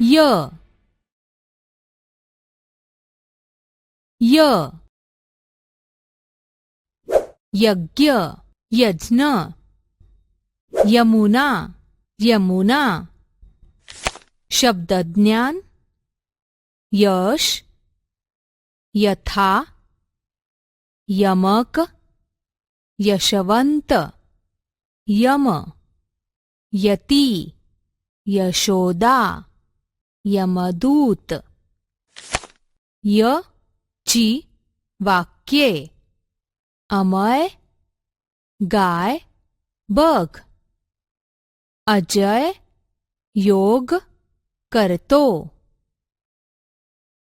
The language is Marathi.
य य यज्ञ यज्ञ यमुना यमुना शब्दज्ञान यश यथा यमक यशवंत यम यती यशोदा यमदूत य ची वाक्ये अमय गाय बघ अजय योग करतो